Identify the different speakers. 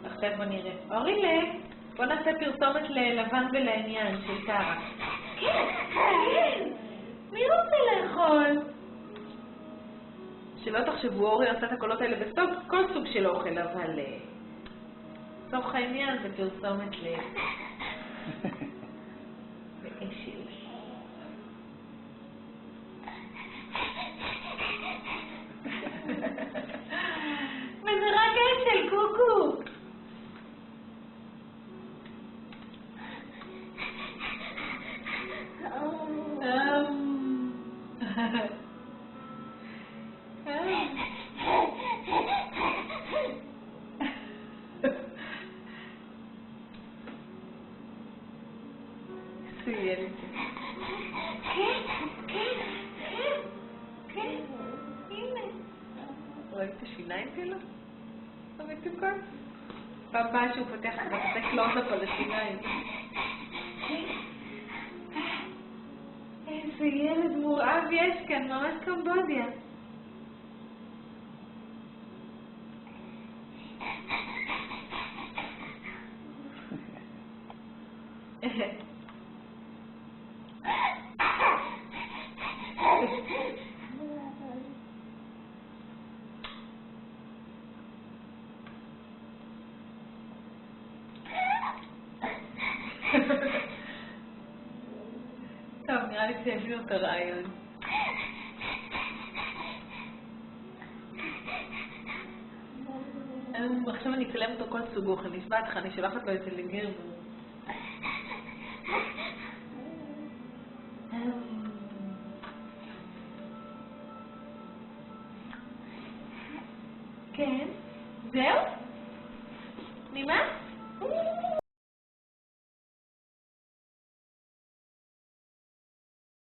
Speaker 1: עכשיו בוא נראה. אורילה, בוא נעשה פרסומת ללבן ולעניין של טרה. כן, כן. מי רוצה לאכול? שלא תחשבו, אורי עושה את הקולות האלה בסוף כל סוג של אוכל, אבל סוף העניין זה פרסומת לאשל. וזה רק אשל, קוקו. ילד. כן, כן, כן, כן, הנה. רואים את השיניים שלו? ראיתם כאן? פעם באה שהוא פותח קלוז-אפ על השיניים. איזה ילד מורעב יש כאן, ממש קמבודיה. טוב, נראה לי שהביאו את הרעיון. עכשיו אני אצלם אותו כל סוגוך, אני אשבע אותך, אני שולחת לו את זה לגר. כן, זהו? ממה?